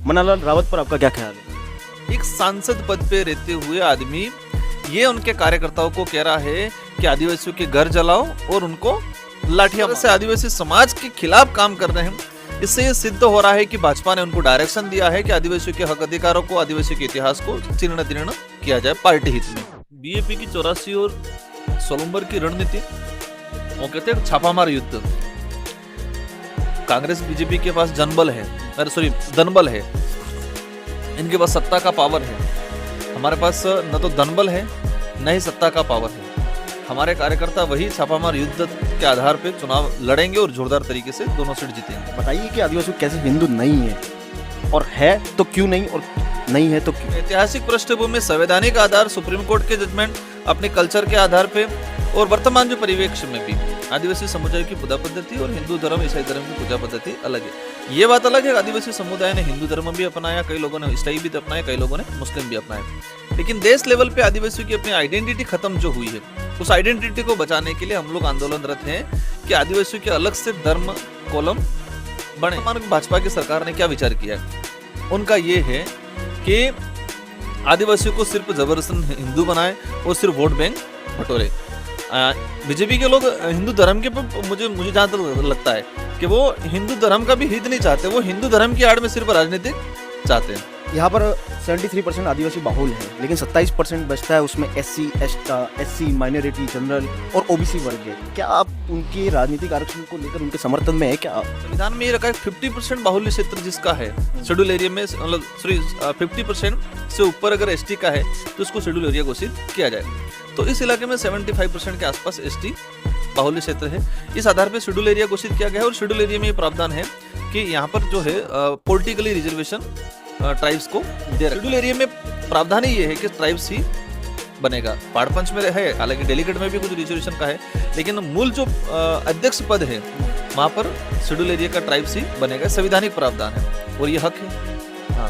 मन्नालाल रावत पर आपका क्या ख्याल है? एक सांसद पद पे रहते हुए आदमी ये उनके कार्यकर्ताओं को कह रहा है कि आदिवासियों के घर जलाओ और उनको लाठियां से आदिवासी समाज के खिलाफ काम कर रहे हैं। इससे ये सिद्ध हो रहा है कि भाजपा ने उनको डायरेक्शन दिया है कि आदिवासियों के हक अधिकारों को, आदिवासियों के इतिहास को चीर्ण तीर्ण किया जाए पार्टी हित में। बीएपी की 84 और सोलंबर की रणनीति, वो कहते हैं छापामार युद्ध। कांग्रेस बीजेपी के पास जनबल है, धनबल है, इनके पास सत्ता का पावर है। हमारे पास न तो धनबल है न ही सत्ता का पावर है। हमारे कार्यकर्ता वही छापामार युद्ध के आधार पे चुनाव लड़ेंगे और जोरदार तरीके से दोनों सीट जीतेंगे। बताइए कि आदिवासी कैसे हिंदू नहीं है, और है तो क्यों नहीं, और नहीं है तो क्यों? ऐतिहासिक पृष्ठभूमि, संवैधानिक आधार, सुप्रीम कोर्ट के जजमेंट, अपने कल्चर के आधार पे और वर्तमान जो परिवेश में भी आदिवासी समुदाय की पूजा पद्धति और हिंदू धर्म, ईसाई धर्म की पूजा पद्धति अलग है। ये बात अलग है, आदिवासी समुदाय ने हिंदू धर्म भी अपनाया, कई लोगों ने ईसाई भी अपनाया, कई लोगों ने मुस्लिम भी अपनाया। लेकिन देश लेवल पे आदिवासियों की अपनी आइडेंटिटी खत्म जो हुई है, उस आइडेंटिटी को बचाने के लिए हम लोग आंदोलनरत हैं कि आदिवासियों के अलग से धर्म कॉलम बने। भाजपा की सरकार ने क्या विचार किया है? उनका ये है कि आदिवासियों को सिर्फ जबरदस्ती हिंदू बनाए और सिर्फ वोट बैंक बटोरे। बीजेपी के लोग हिंदू धर्म के मुझे जहाँ तक लगता है कि वो हिंदू धर्म का भी हित नहीं चाहते, वो हिंदू धर्म की आड़ में सिर्फ राजनीतिक चाहते हैं। यहाँ पर 73% आदिवासी बाहुल है, लेकिन 27% बचता है, उसमें एससी, माइनॉरिटी, जनरल और ओबीसी वर्ग है। क्या आप उनके राजनीतिक आरक्षण को लेकर उनके समर्थन में है क्या? संविधान में ये रखा है 50% बाहुल्य क्षेत्र जिसका है शेड्यूल एरिया में, मतलब 50% से ऊपर अगर एसटी का है तो उसको शेड्यूल एरिया घोषित किया जाए। तो इस इलाके में 75% के आसपास एसटी बाहुल्य क्षेत्र है। इस आधार पर शेड्यूल एरिया घोषित किया गया है और शेड्यूल एरिया में ये प्रावधान है कि यहाँ पर जो है पॉलिटिकली रिजर्वेशन ट्राइब्स को दे। शेड्यूल एरिया में प्रावधान ही ये है कि ट्राइब्स ही बनेगा। पहाड़ पंच में है, हालांकि डेलीगेट में भी कुछ रिजर्वेशन का है, लेकिन मूल जो अध्यक्ष पद है वहां पर शेड्यूल एरिया का ट्राइब्स ही बनेगा। संवैधानिक प्रावधान है और ये हक है। हाँ।